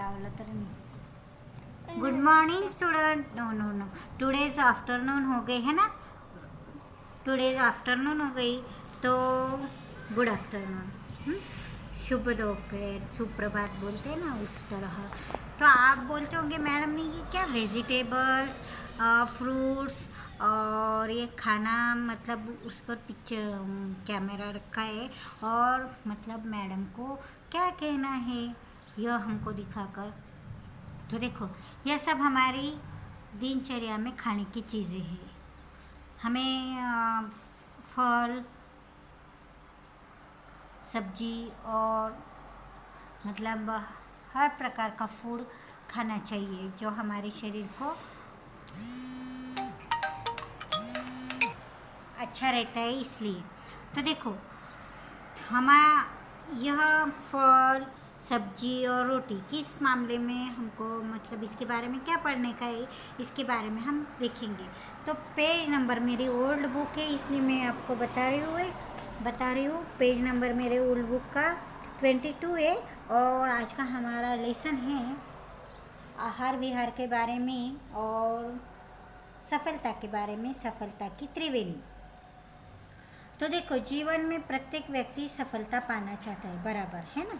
लावलं तर नहीं। Good morning student, no no no, today's afternoon हो गई है ना, टुडेज आफ्टरनून हो गई तो गुड आफ्टरनून, शुभ दोपहर, सुप्रभात बोलते हैं ना उस तरह। तो आप बोलते होंगे मैडम ने कि क्या वेजिटेबल्स, फ्रूट्स और ये खाना, मतलब उस पर पिक्चर कैमरा रखा है और मतलब मैडम को क्या कहना है यह हमको दिखाकर। तो देखो, यह सब हमारी दिनचर्या में खाने की चीज़ें हैं। हमें फल, सब्जी और मतलब हर प्रकार का फूड खाना चाहिए जो हमारे शरीर को अच्छा रहता है। इसलिए तो देखो, यह फल, सब्जी और रोटी किस मामले में हमको, मतलब इसके बारे में क्या पढ़ने का है, इसके बारे में हम देखेंगे। तो पेज नंबर, मेरी ओल्ड बुक है इसलिए मैं आपको बता रही हूँ। पेज नंबर मेरे ओल्ड बुक का 22 है और आज का हमारा लेसन है आहार विहार के बारे में और सफलता के बारे में, सफलता की त्रिवेणी। तो देखो, जीवन में प्रत्येक व्यक्ति सफलता पाना चाहता है, बराबर है ना।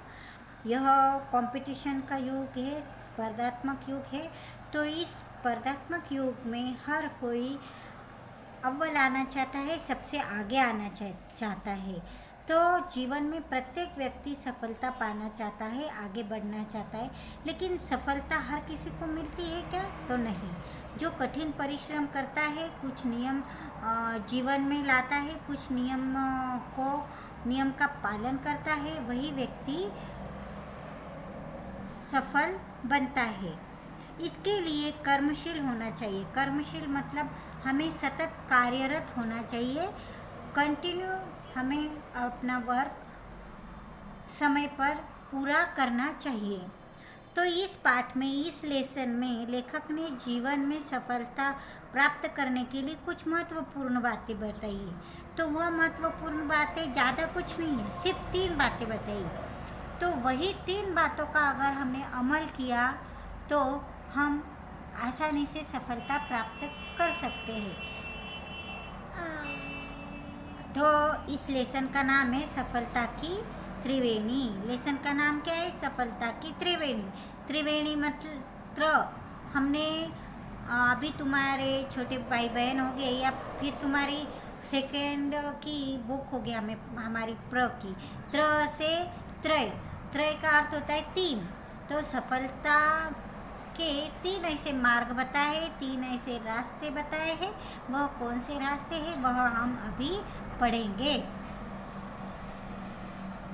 यह कंपटीशन का युग है, स्पर्धात्मक युग है। तो इस स्पर्धात्मक युग में हर कोई अव्वल आना चाहता है, सबसे आगे आना चाहता है। तो जीवन में प्रत्येक व्यक्ति सफलता पाना चाहता है, आगे बढ़ना चाहता है। लेकिन सफलता हर किसी को मिलती है क्या? तो नहीं। जो कठिन परिश्रम करता है, कुछ नियम जीवन में लाता है, कुछ नियम का पालन करता है, वही व्यक्ति सफल बनता है। इसके लिए कर्मशील होना चाहिए। कर्मशील मतलब हमें सतत कार्यरत होना चाहिए, कंटिन्यू हमें अपना वर्क समय पर पूरा करना चाहिए। तो इस पाठ में, इस लेसन में लेखक ने जीवन में सफलता प्राप्त करने के लिए कुछ महत्वपूर्ण बातें बताई है। तो वह महत्वपूर्ण बातें ज़्यादा कुछ नहीं है, सिर्फ 3 बातें बताई। तो वही 3 बातों का अगर हमने अमल किया तो हम आसानी से सफलता प्राप्त कर सकते हैं। तो इस लेसन का नाम है सफलता की त्रिवेणी। लेसन का नाम क्या है? सफलता की त्रिवेणी। त्रिवेणी मतलब हमने अभी तुम्हारे छोटे भाई बहन हो गए या फिर तुम्हारी सेकेंड की बुक हो गया, हमारी प्र की, त्र से त्रय। त्रय का अर्थ होता है 3। तो सफलता के 3 ऐसे मार्ग बताए, 3 ऐसे रास्ते बताए हैं। वह कौन से रास्ते हैं वह हम अभी पढ़ेंगे।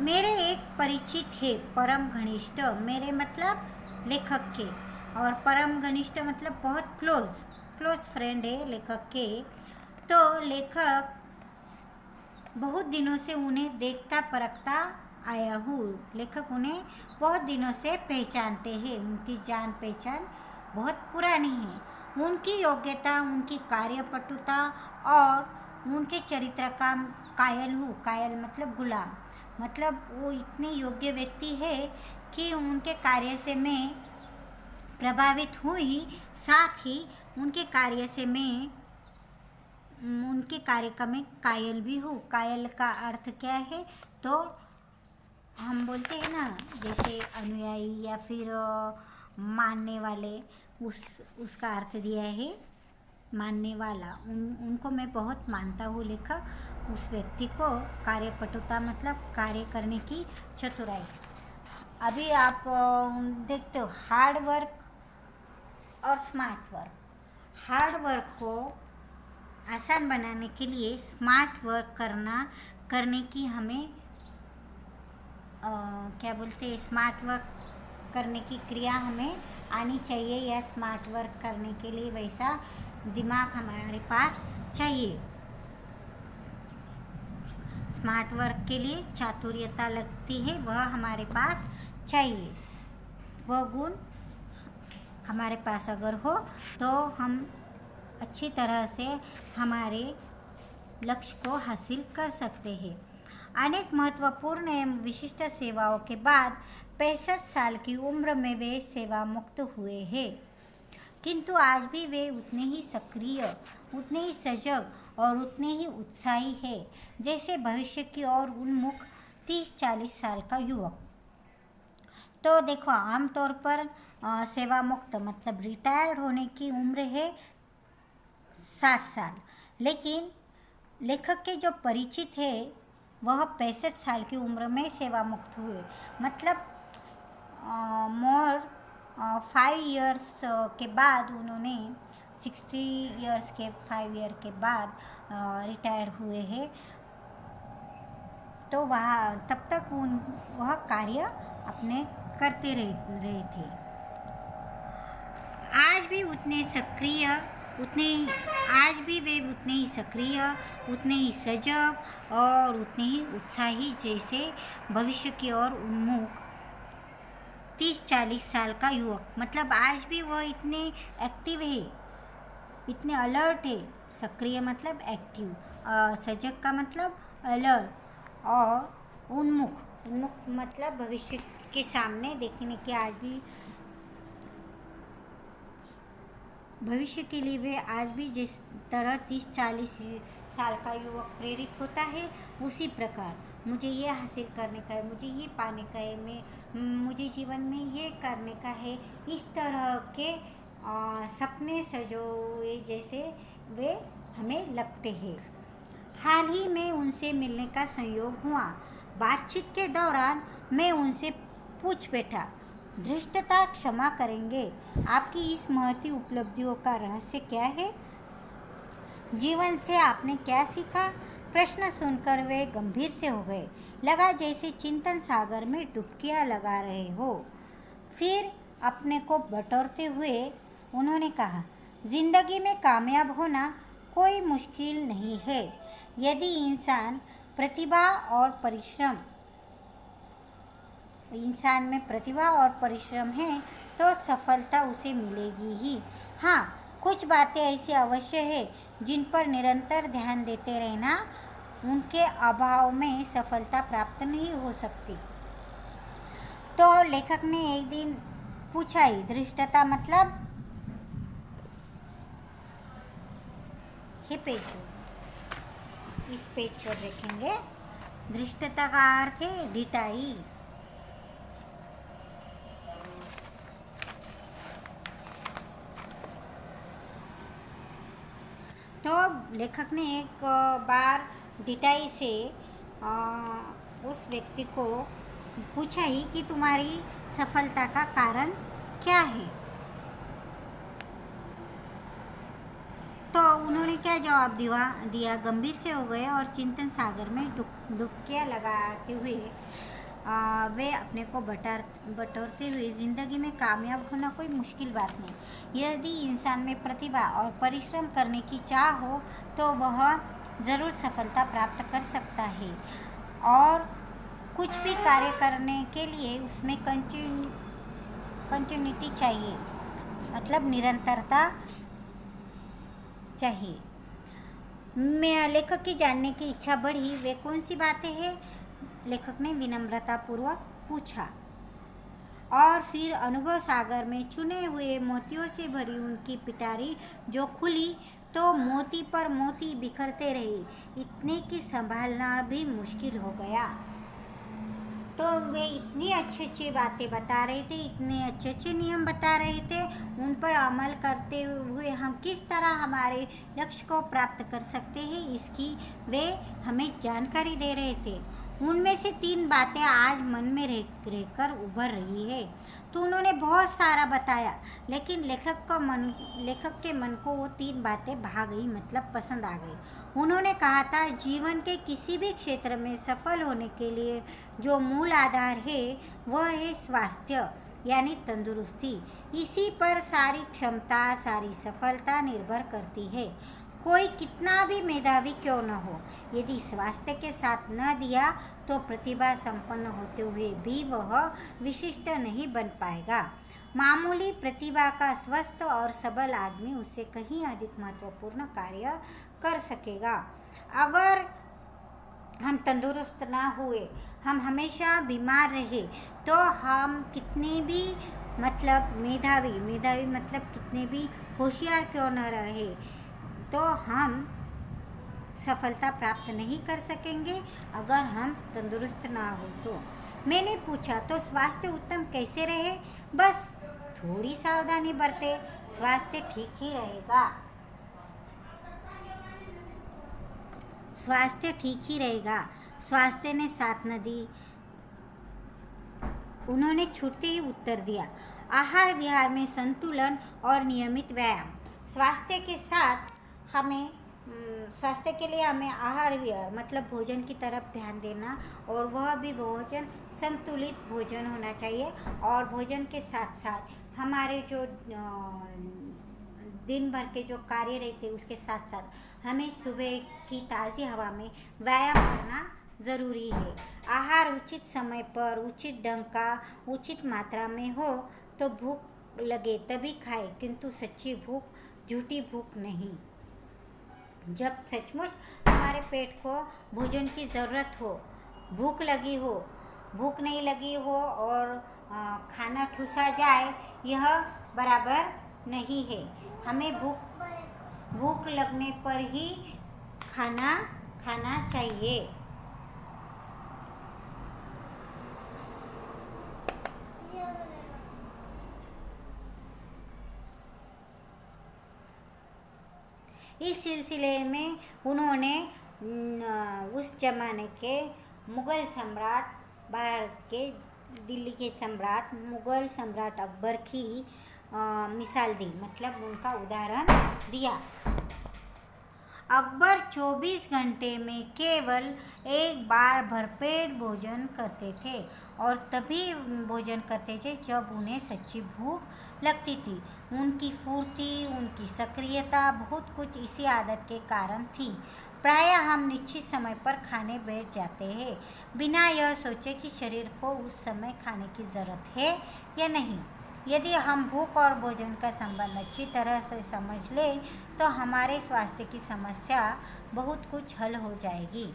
मेरे एक परिचित है परम घनिष्ठ, मेरे मतलब लेखक के, और परम घनिष्ठ मतलब बहुत क्लोज फ्रेंड है लेखक के। तो लेखक बहुत दिनों से उन्हें देखता परखता आया हूँ। लेखक उन्हें बहुत दिनों से पहचानते हैं, उनकी जान पहचान बहुत पुरानी है। उनकी योग्यता, उनकी कार्यपटुता और उनके चरित्र का कायल हूँ। कायल मतलब गुलाम, मतलब वो इतने योग्य व्यक्ति है कि उनके कार्य से मैं प्रभावित हुई, साथ ही उनके कार्य से मैं उनके कार्य का मैं कायल भी हूँ। कायल का अर्थ क्या है? तो हम बोलते हैं ना, जैसे अनुयायी या फिर मानने वाले, उसका अर्थ दिया है मानने वाला। उनको मैं बहुत मानता हूँ। लेखक उस व्यक्ति को कार्यपटुता मतलब कार्य करने की चतुराई। अभी आप देखते हो हार्ड वर्क और स्मार्ट वर्क। हार्ड वर्क को आसान बनाने के लिए स्मार्ट वर्क करने की हमें क्या बोलते हैं, स्मार्ट वर्क करने की क्रिया हमें आनी चाहिए, या स्मार्ट वर्क करने के लिए वैसा दिमाग हमारे पास चाहिए। स्मार्ट वर्क के लिए चातुर्यता लगती है, वह हमारे पास चाहिए। वह गुण हमारे पास अगर हो तो हम अच्छी तरह से हमारे लक्ष्य को हासिल कर सकते हैं। अनेक महत्वपूर्ण एवं विशिष्ट सेवाओं के बाद 65 साल की उम्र में वे सेवा मुक्त हुए हैं, किंतु आज भी वे उतने ही सक्रिय, उतने ही सजग और उतने ही उत्साही हैं जैसे भविष्य की ओर उन्मुख 30-40 साल का युवक। तो देखो, आमतौर पर सेवा मुक्त मतलब रिटायर्ड होने की उम्र है 60 साल, लेकिन लेखक के जो परिचित है वह 65 साल की उम्र में सेवा मुक्त हुए, मतलब मोर 5 इयर्स के बाद उन्होंने 60 इयर्स के 5 ईयर के बाद रिटायर हुए हैं। तो तब तक वह कार्य अपने करते रहे थे। आज भी वे उतने ही सक्रिय, उतने ही सजग और उतने ही उत्साही जैसे भविष्य की ओर उन्मुख 30-40 साल का युवक। मतलब आज भी वह इतने एक्टिव है, इतने अलर्ट है। सक्रिय मतलब एक्टिव, सजग का मतलब अलर्ट, और उन्मुख मतलब भविष्य के सामने देखने के आज भी भविष्य के लिए वे आज भी जिस तरह 30-40 साल का युवक प्रेरित होता है, उसी प्रकार मुझे ये हासिल करने का है, मुझे ये पाने का है, मुझे जीवन में ये करने का है, इस तरह के सपने सजोए जैसे वे हमें लगते हैं। हाल ही में उनसे मिलने का संयोग हुआ। बातचीत के दौरान मैं उनसे पूछ बैठा, धृष्टता क्षमा करेंगे, आपकी इस महती उपलब्धियों का रहस्य क्या है? जीवन से आपने क्या सीखा? प्रश्न सुनकर वे गंभीर से हो गए, लगा जैसे चिंतन सागर में डुबकियां लगा रहे हो। फिर अपने को बटोरते हुए उन्होंने कहा, जिंदगी में कामयाब होना कोई मुश्किल नहीं है। यदि इंसान में प्रतिभा और परिश्रम है तो सफलता उसे मिलेगी ही। हाँ, कुछ बातें ऐसी अवश्य है जिन पर निरंतर ध्यान देते रहना, उनके अभाव में सफलता प्राप्त नहीं हो सकती। तो लेखक ने एक दिन पूछा ही, धृष्टता मतलब इस पेज पर देखेंगे, धृष्टता का अर्थ है ढिठाई। तो लेखक ने एक बार ढिठाई से उस व्यक्ति को पूछा ही कि तुम्हारी सफलता का कारण क्या है। तो उन्होंने क्या जवाब दिया? गंभीर से हो गए और चिंतन सागर में डुबकियां लगाते हुए वे अपने को बटोरते हुए, जिंदगी में कामयाब होना कोई मुश्किल बात नहीं। यदि इंसान में प्रतिभा और परिश्रम करने की चाह हो तो वह ज़रूर सफलता प्राप्त कर सकता है, और कुछ भी कार्य करने के लिए उसमें कंटिन्यूटी चाहिए, मतलब निरंतरता चाहिए। मैं लेखक की जानने की इच्छा बढ़ी, वे कौन सी बातें हैं? लेखक ने विनम्रतापूर्वक पूछा, और फिर अनुभव सागर में चुने हुए मोतियों से भरी उनकी पिटारी जो खुली तो मोती पर मोती बिखरते रहे, इतने कि संभालना भी मुश्किल हो गया। तो वे इतनी अच्छी बातें बता रहे थे, इतने अच्छे नियम बता रहे थे, उन पर अमल करते हुए हम किस तरह हमारे लक्ष्य को प्राप्त कर सकते हैं, इसकी वे हमें जानकारी दे रहे थे। उनमें से 3 बातें आज मन में रहकर उभर रही है। तो उन्होंने बहुत सारा बताया, लेकिन लेखक के मन को वो 3 बातें भा गई, मतलब पसंद आ गई। उन्होंने कहा था, जीवन के किसी भी क्षेत्र में सफल होने के लिए जो मूल आधार है वह है स्वास्थ्य, यानी तंदुरुस्ती। इसी पर सारी क्षमता, सारी सफलता निर्भर करती है। कोई कितना भी मेधावी क्यों न हो, यदि स्वास्थ्य के साथ न दिया तो प्रतिभा संपन्न होते हुए भी वह विशिष्ट नहीं बन पाएगा। मामूली प्रतिभा का स्वस्थ और सबल आदमी उससे कहीं अधिक महत्वपूर्ण कार्य कर सकेगा। अगर हम तंदुरुस्त ना हुए, हम हमेशा बीमार रहे, तो हम कितने भी मतलब मेधावी मतलब कितने भी होशियार क्यों न रहे, तो हम सफलता प्राप्त नहीं कर सकेंगे अगर हम तंदुरुस्त ना हो तो। मैंने पूछा तो स्वास्थ्य उत्तम कैसे रहे? बस थोड़ी सावधानी बरते, स्वास्थ्य ठीक ही रहेगा। स्वास्थ्य ठीक ही रहेगा। स्वास्थ्य ने साथ न दी। उन्होंने छूटते ही उत्तर दिया, आहार विहार में संतुलन और नियमित व्यायाम। स्वास्थ्य के साथ हमें स्वास्थ्य के लिए हमें आहार विहार मतलब भोजन की तरफ ध्यान देना, और वह भी भोजन संतुलित भोजन होना चाहिए। और भोजन के साथ साथ हमारे जो दिन भर के जो कार्य रहते उसके साथ साथ हमें सुबह की ताज़ी हवा में व्यायाम करना ज़रूरी है। आहार उचित समय पर, उचित ढंग का, उचित मात्रा में हो तो भूख लगे तभी खाए, किंतु सच्ची भूख, झूठी भूख नहीं। जब सचमुच हमारे पेट को भोजन की ज़रूरत हो, भूख लगी हो, भूख नहीं लगी हो और खाना ठूसा जाए, यह बराबर नहीं है। हमें भूख लगने पर ही खाना खाना चाहिए। इस सिलसिले में उन्होंने उस जमाने के मुग़ल सम्राट, भारत के दिल्ली के सम्राट, मुग़ल सम्राट अकबर की मिसाल दी, मतलब उनका उदाहरण दिया। अकबर 24 घंटे में केवल एक बार भरपेट भोजन करते थे, और तभी भोजन करते थे जब उन्हें सच्ची भूख लगती थी। उनकी फुर्ती, उनकी सक्रियता, बहुत कुछ इसी आदत के कारण थी। प्रायः हम निश्चित समय पर खाने बैठ जाते हैं, बिना यह सोचे कि शरीर को उस समय खाने की ज़रूरत है या नहीं। यदि हम भूख और भोजन का संबंध अच्छी तरह से समझ लें तो हमारे स्वास्थ्य की समस्या बहुत कुछ हल हो जाएगी।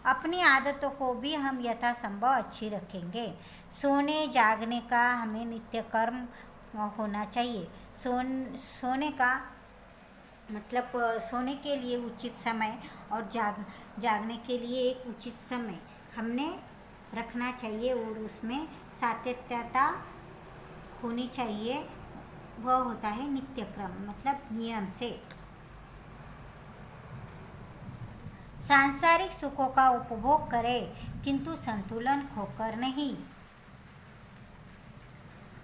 अपनी आदतों को भी हम यथासंभव अच्छी रखेंगे। सोने जागने का हमें नित्य कर्म होना चाहिए। सोने का मतलब सोने के लिए उचित समय और जागने के लिए एक उचित समय हमने रखना चाहिए, और उसमें सातत्यता होनी चाहिए। वह होता है नित्यक्रम, मतलब नियम से। सांसारिक सुखों का उपभोग करें, किंतु संतुलन खोकर नहीं।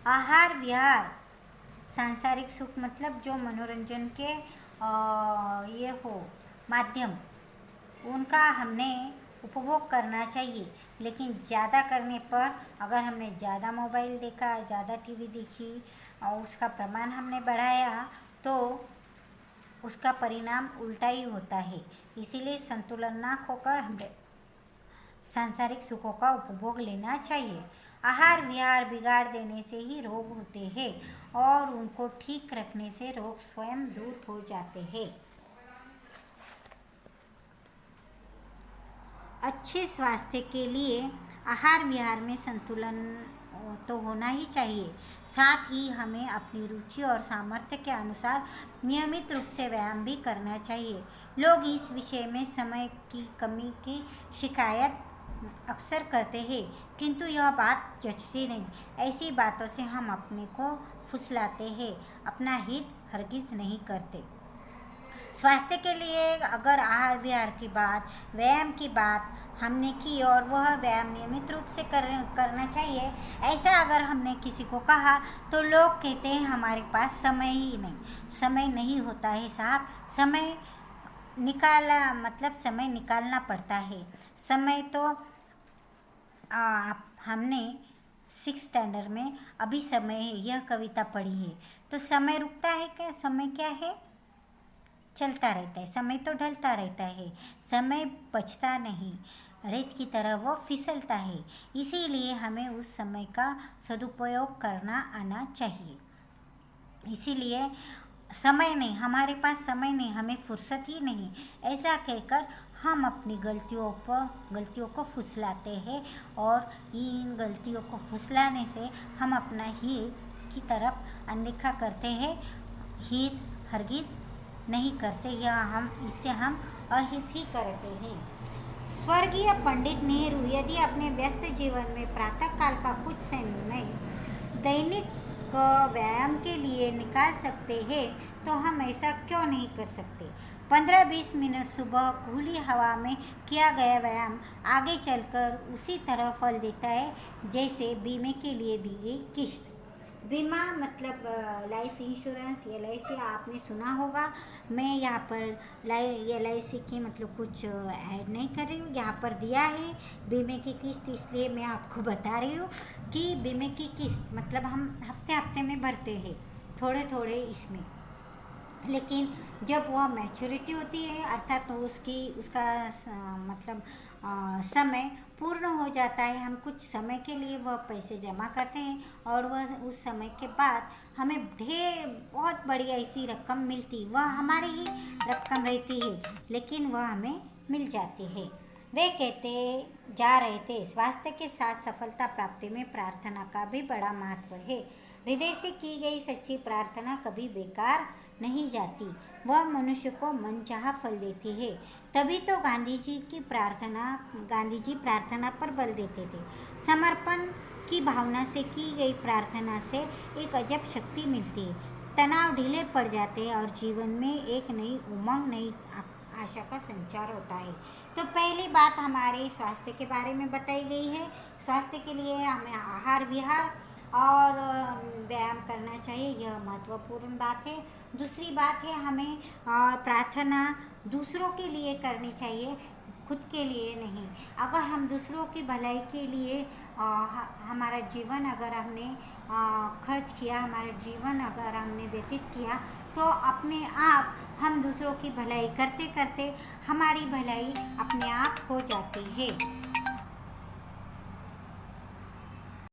आहार विहार, सांसारिक सुख मतलब जो मनोरंजन के ये हो माध्यम, उनका हमने उपभोग करना चाहिए। लेकिन ज़्यादा करने पर, अगर हमने ज़्यादा मोबाइल देखा, ज़्यादा टीवी देखी और उसका प्रमाण हमने बढ़ाया, तो उसका परिणाम उल्टा ही होता है। इसीलिए संतुलन ना खोकर हमें सांसारिक सुखों का उपभोग लेना चाहिए। आहार विहार बिगाड़ देने से ही रोग होते हैं, और उनको ठीक रखने से रोग स्वयं दूर हो जाते हैं। अच्छे स्वास्थ्य के लिए आहार विहार में संतुलन तो होना ही चाहिए। साथ ही हमें अपनी रुचि और सामर्थ्य के अनुसार नियमित रूप से व्यायाम भी करना चाहिए। लोग इस विषय में समय की कमी की शिकायत अक्सर करते हैं, किंतु यह बात जचती नहीं। ऐसी बातों से हम अपने को फुसलाते हैं, अपना हित हरगिज नहीं करते। स्वास्थ्य के लिए अगर आहार विहार की बात, व्यायाम की बात हमने की, और वह व्यायाम नियमित रूप से करना चाहिए, ऐसा अगर हमने किसी को कहा, तो लोग कहते हैं हमारे पास समय ही नहीं, समय नहीं होता है साहब। समय निकाला मतलब समय निकालना पड़ता है। समय तो हमने 6th स्टैंडर्ड में अभी समय है यह कविता पढ़ी है। तो समय रुकता है क्या? समय क्या है? चलता रहता है। समय तो ढलता रहता है, समय बचता नहीं, रेत की तरह वो फिसलता है। इसीलिए हमें उस समय का सदुपयोग करना आना चाहिए। इसीलिए समय नहीं, हमारे पास समय नहीं, हमें फुर्सत ही नहीं, ऐसा कहकर हम अपनी गलतियों को फुसलाते हैं। और इन गलतियों को फुसलाने से हम अपना हित की तरफ अनदेखा करते हैं। हित हरगिज नहीं करते, या हम अहित ही करते हैं। स्वर्गीय पंडित नेहरू यदि अपने व्यस्त जीवन में प्रातःकाल का कुछ समय दैनिक व्यायाम के लिए निकाल सकते हैं, तो हम ऐसा क्यों नहीं कर सकते। 15-20 मिनट सुबह खुली हवा में किया गया व्यायाम आगे चलकर उसी तरह फल देता है जैसे बीमे के लिए दी गई किश्त। बीमा मतलब लाइफ इंश्योरेंस, LIC आपने सुना होगा। मैं यहाँ पर LIC की मतलब कुछ ऐड नहीं कर रही हूँ, यहाँ पर दिया है बीमे की किस्त, इसलिए मैं आपको बता रही हूँ कि बीमे की किस्त मतलब हम हफ्ते हफ्ते में भरते हैं, थोड़े थोड़े इसमें। लेकिन जब वह मैच्योरिटी होती है, अर्थात तो उसका मतलब समय पूर्ण हो जाता है, हम कुछ समय के लिए वह पैसे जमा करते हैं और वह उस समय के बाद हमें बहुत बड़ी ऐसी रकम मिलती, वह हमारी ही रकम रहती है लेकिन वह हमें मिल जाती है। वे कहते जा रहे थे, स्वास्थ्य के साथ सफलता प्राप्ति में प्रार्थना का भी बड़ा महत्व है। हृदय से की गई सच्ची प्रार्थना कभी बेकार नहीं जाती, वह मनुष्य को मनचाहा फल देती है। तभी तो गांधी जी प्रार्थना पर बल देते थे। समर्पण की भावना से की गई प्रार्थना से एक अजब शक्ति मिलती है, तनाव ढीले पड़ जाते हैं और जीवन में एक नई उमंग, नई आशा का संचार होता है। तो पहली बात हमारे स्वास्थ्य के बारे में बताई गई है। स्वास्थ्य के लिए हमें आहार विहार और व्यायाम करना चाहिए, यह महत्वपूर्ण बात है। दूसरी बात है, हमें प्रार्थना दूसरों के लिए करनी चाहिए, खुद के लिए नहीं। अगर हम दूसरों की भलाई के लिए हमारा जीवन अगर हमने खर्च किया, हमारा जीवन अगर हमने व्यतीत किया, तो अपने आप हम दूसरों की भलाई करते करते हमारी भलाई अपने आप हो जाती है।